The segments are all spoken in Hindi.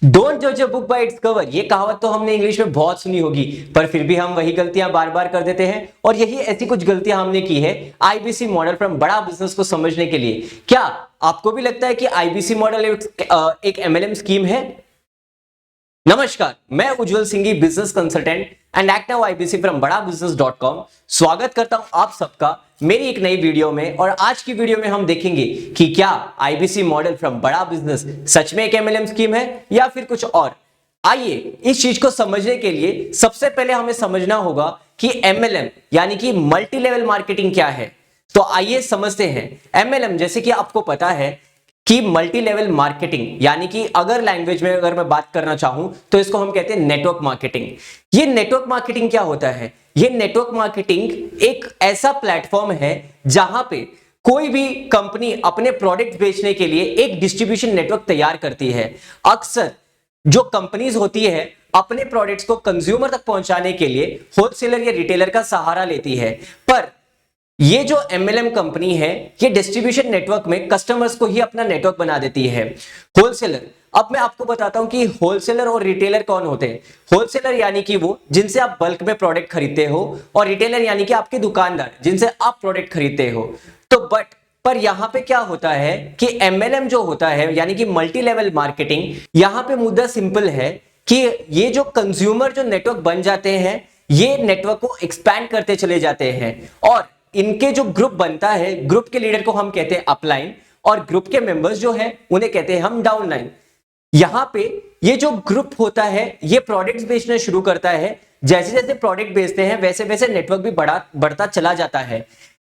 डोंट जज a book by its cover, ये कहावत तो हमने इंग्लिश में बहुत सुनी होगी, पर फिर भी हम वही गलतियां बार बार कर देते हैं। और यही ऐसी कुछ गलतियां हमने की है IBC model from Bada business को समझने के लिए। क्या आपको भी लगता है कि आईबीसी मॉडल एक एमएलएम स्कीम है? नमस्कार, मैं Ujjwal Singhi, business consultant and active IBC from Bada business .com। स्वागत करता हूं आप सबका मेरी एक नई वीडियो में। और आज की वीडियो में हम देखेंगे कि क्या IBC model from Bada business सच में एक एमएलएम स्कीम है या फिर कुछ और। आइए इस चीज को समझने के लिए सबसे पहले हमें समझना होगा कि एमएलएम यानी कि मल्टी लेवल मार्केटिंग क्या है। तो आइए समझते हैं। एमएलएम जैसे कि आपको पता है कि मल्टी लेवल मार्केटिंग यानी कि अगर लैंग्वेज में अगर मैं बात करना चाहूं तो इसको हम कहते हैं नेटवर्क मार्केटिंग। ये नेटवर्क मार्केटिंग क्या होता है? ये नेटवर्क मार्केटिंग एक ऐसा प्लेटफॉर्म है जहां पे कोई भी कंपनी अपने प्रोडक्ट बेचने के लिए एक डिस्ट्रीब्यूशन नेटवर्क तैयार करती है। अक्सर जो कंपनीज होती है अपने प्रोडक्ट्स को कंज्यूमर तक पहुंचाने के लिए होलसेलर या रिटेलर का सहारा लेती है, पर ये जो एमएलएम कंपनी है ये डिस्ट्रीब्यूशन नेटवर्क में कस्टमर्स को ही अपना नेटवर्क बना देती है। होलसेलर, अब मैं आपको बताता हूं कि होलसेलर और रिटेलर कौन होते हैं। होलसेलर यानी कि वो जिनसे आप बल्क में प्रोडक्ट खरीदते हो, और रिटेलर यानी कि आपके दुकानदार जिनसे आप प्रोडक्ट खरीदते हो। तो पर यहां पे क्या होता है कि एमएलएम जो होता है यानी कि मल्टी लेवल मार्केटिंग, यहां पे मुद्दा सिंपल है कि ये जो कंज्यूमर जो नेटवर्क बन जाते हैं ये नेटवर्क को एक्सपैंड करते चले जाते हैं, और इनके जो ग्रुप बनता है, ग्रुप के लीडर को हम कहते हैं अपलाइन, और ग्रुप के मेंबर्स जो है उन्हें कहते हैं हम डाउनलाइन। यहां पे ये जो ग्रुप होता है ये प्रोडक्ट्स बेचना शुरू करता है। जैसे जैसे प्रोडक्ट बेचते हैं वैसे वैसे नेटवर्क भी बढ़ता चला जाता है।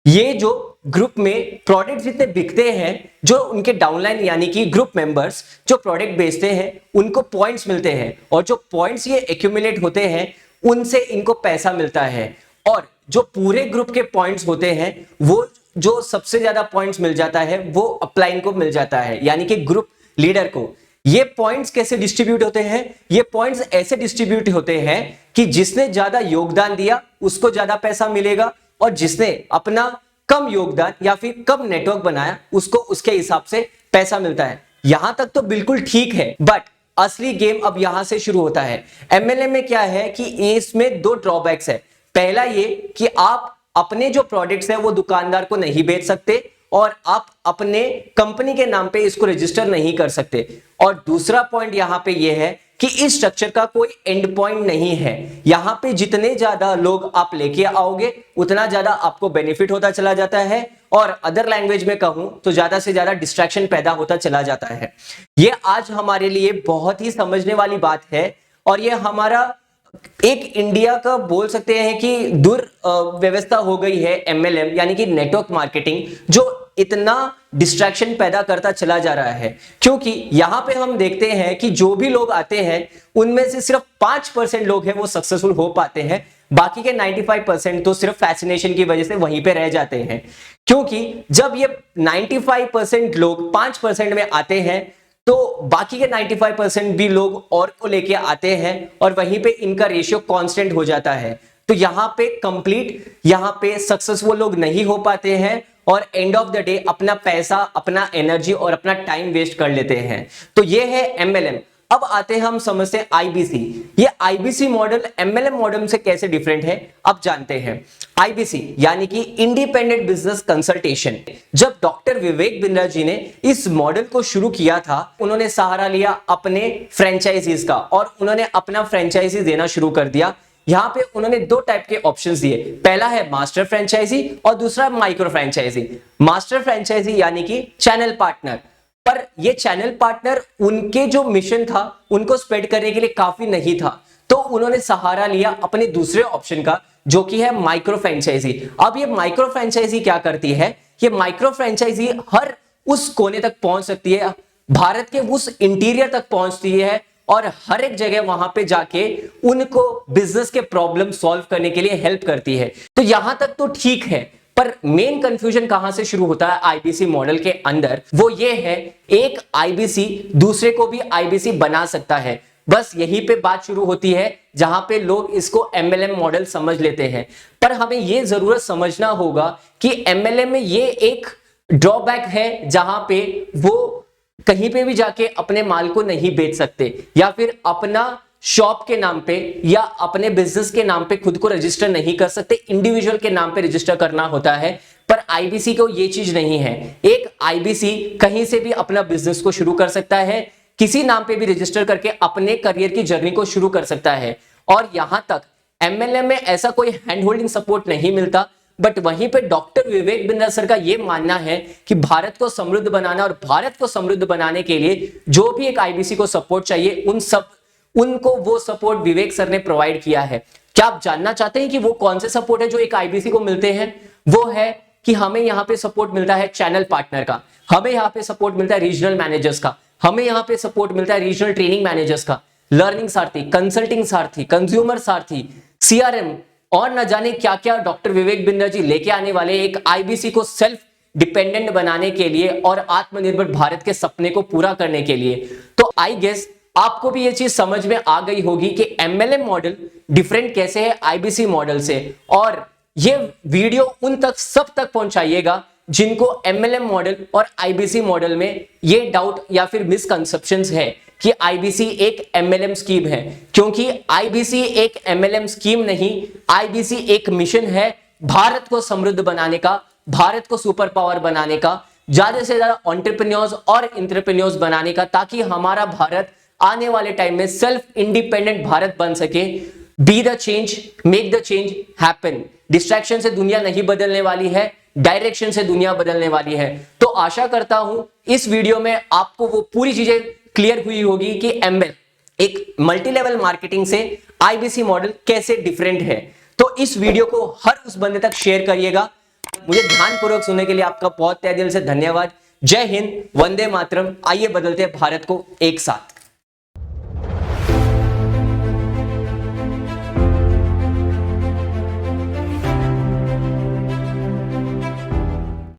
ये जो ग्रुप में प्रोडक्ट जितने बिकते हैं, जो उनके डाउनलाइन यानी कि ग्रुप मेंबर्स जो प्रोडक्ट बेचते हैं उनको पॉइंट्स मिलते हैं, और जो पॉइंट्स ये एक्यूमुलेट होते हैं उनसे इनको पैसा मिलता है। और जो पूरे ग्रुप के पॉइंट्स होते हैं वो जो सबसे ज्यादा पॉइंट्स मिल जाता है वो अपलाइन को मिल जाता है यानी कि ग्रुप लीडर को। ये पॉइंट्स कैसे डिस्ट्रीब्यूट होते हैं? ये पॉइंट्स ऐसे डिस्ट्रीब्यूट होते हैं कि जिसने ज्यादा योगदान दिया उसको ज्यादा पैसा मिलेगा, और जिसने अपना कम योगदान या फिर कम नेटवर्क बनाया उसको उसके हिसाब से पैसा मिलता है। यहां तक तो बिल्कुल ठीक है, बट असली गेम अब यहां से शुरू होता है। एमएलएम में क्या है कि इसमें दो ड्रॉबैक्स है। पहला ये कि आप अपने जो प्रोडक्ट्स हैं वो दुकानदार को नहीं बेच सकते, और आप अपने कंपनी के नाम पे इसको रजिस्टर नहीं कर सकते। और दूसरा पॉइंट यहां पे ये है कि इस स्ट्रक्चर का कोई एंड पॉइंट नहीं है। यहां पे जितने ज्यादा लोग आप लेके आओगे उतना ज्यादा आपको बेनिफिट होता चला जाता है, और अदर लैंग्वेज में कहूं तो ज्यादा से ज्यादा डिस्ट्रैक्शन पैदा होता चला जाता है। ये आज हमारे लिए बहुत ही समझने वाली बात है, और ये हमारा एक इंडिया का बोल सकते हैं कि दुर्व्यवस्था हो गई है एमएलएम यानी कि नेटवर्क मार्केटिंग, जो इतना डिस्ट्रैक्शन पैदा करता चला जा रहा है। क्योंकि यहां पे हम देखते हैं कि जो भी लोग आते हैं उनमें से सिर्फ 5% लोग हैं वो सक्सेसफुल हो पाते हैं, बाकी के 95% तो सिर्फ फैसिनेशन की वजह से वहीं पे रह जाते हैं। क्योंकि जब ये 95% लोग 5% में आते हैं तो बाकी के 95% भी लोग और को लेके आते हैं, और वहीं पे इनका रेशियो कांस्टेंट हो जाता है। तो यहां पे कंप्लीट यहां पे सक्सेसफुल लोग नहीं हो पाते हैं, और एंड ऑफ द डे अपना पैसा, अपना एनर्जी और अपना टाइम वेस्ट कर लेते हैं। तो ये है एमएलएम। अब आते हैं हम समझते हैं आईबीसी। ये आईबीसी मॉडल एमएलएम मॉडल से कैसे डिफरेंट है अब जानते हैं। आईबीसी यानी कि इंडिपेंडेंट बिजनेस कंसल्टेशन। जब डॉक्टर विवेक बिंद्रा जी ने इस मॉडल को शुरू किया था उन्होंने सहारा लिया अपने फ्रेंचाइजीज का, और उन्होंने अपना फ्रेंचाइजी देना शुरू कर दिया। यहां पे उन्होंने दो टाइप के ऑप्शंस दिए। पहला है मास्टर फ्रेंचाइजी और दूसरा माइक्रो फ्रेंचाइजी। मास्टर फ्रेंचाइजी यानी कि चैनल पार्टनर, पर ये चैनल पार्टनर उनके जो मिशन था उनको स्प्रेड करने के लिए काफी नहीं था, तो उन्होंने सहारा लिया अपने दूसरे ऑप्शन का जो कि है माइक्रो फ्रेंचाइजी। अब ये माइक्रो फ्रेंचाइजी क्या करती है? ये माइक्रो फ्रेंचाइजी हर उस कोने तक पहुंच सकती है, भारत के उस इंटीरियर तक पहुंचती है, और हर एक जगह वहां पे जाके उनको बिजनेस के प्रॉब्लम सॉल्व करने के लिए हेल्प करती है। तो यहां तक तो ठीक है, पर मेन कंफ्यूजन कहां से शुरू होता है आईबीसी मॉडल के अंदर? वो ये है एक आईबीसी दूसरे को भी आईबीसी बना सकता है। बस यहीं पे बात शुरू होती है जहां पे लोग इसको एमएलएम मॉडल समझ लेते हैं। पर हमें यह जरूरत समझना होगा कि एमएलएम में ये एक ड्रॉबैक है जहां पे वो कहीं पे भी जाके अपने माल को नहीं बेच सकते, या फिर अपना शॉप के नाम पे या अपने बिजनेस के नाम पे खुद को रजिस्टर नहीं कर सकते, इंडिविजुअल के नाम पे रजिस्टर करना होता है। पर आईबीसी को ये चीज नहीं है। एक आईबीसी कहीं से भी अपना बिजनेस को शुरू कर सकता है, किसी नाम पे भी रजिस्टर करके अपने करियर की जर्नी को शुरू कर सकता है। और यहां तक एमएलएम में ऐसा कोई हैंड होल्डिंग सपोर्ट नहीं मिलता। बट वहीं पे डॉक्टर विवेक बिंद्रा सर का यह मानना है कि भारत को समृद्ध बनाना, और भारत को समृद्ध बनाने के लिए जो भी एक आईबीसी को सपोर्ट चाहिए उनको वो सपोर्ट विवेक सर ने प्रोवाइड किया है। क्या आप जानना चाहते हैं कि वो कौन से सपोर्ट है जो एक आईबीसी को मिलते हैं? वो है कि हमें यहां पे सपोर्ट मिलता है चैनल पार्टनर का, हमें यहां पे सपोर्ट मिलता है रीजनल मैनेजर्स का, हमें यहां पे सपोर्ट मिलता है रीजनल ट्रेनिंग मैनेजर्स का, लर्निंग सारथी, कंसल्टिंग सारथी, कंज्यूमर सारथी, सीआरएम, और न जाने क्या क्या डॉक्टर विवेक बिंद्रा जी लेके आने वाले एक आईबीसी को सेल्फ डिपेंडेंट बनाने के लिए और आत्मनिर्भर भारत के सपने को पूरा करने के लिए। तो आई गेस आपको भी ये चीज समझ में आ गई होगी कि एमएलएम मॉडल डिफरेंट कैसे है आईबीसी मॉडल से। और ये वीडियो उन तक सब तक पहुंचाइएगा जिनको एमएलएम मॉडल और आईबीसी मॉडल में ये डाउट या फिर मिसकंसेप्शंस है कि आईबीसी एक एमएलएम स्कीम है। क्योंकि आईबीसी एक एमएलएम स्कीम नहीं, आईबीसी एक मिशन है भारत को समृद्ध बनाने का, भारत को सुपर पावर बनाने का, ज्यादा से ज्यादा एंटरप्रेन्योर्स और एंटरप्रेन्योर्स बनाने का, ताकि हमारा भारत आने वाले टाइम में सेल्फ इंडिपेंडेंट भारत बन सके। Be the change, make the change happen. Distraction से दुनिया नहीं बदलने वाली है, डायरेक्शन से दुनिया बदलने वाली है। तो आशा करता हूं इस वीडियो में आपको वो पूरी चीजें क्लियर हुई होगी कि एमएल एक मल्टी लेवल मार्केटिंग से आईबीसी मॉडल कैसे डिफरेंट है। तो इस वीडियो को हर उस बंदे तक शेयर करिएगा। मुझे ध्यानपूर्वक सुनने के लिए आपका बहुत तहे दिल से धन्यवाद। जय हिंद, वंदे मातरम। आइए बदलते हैं भारत को एक साथ।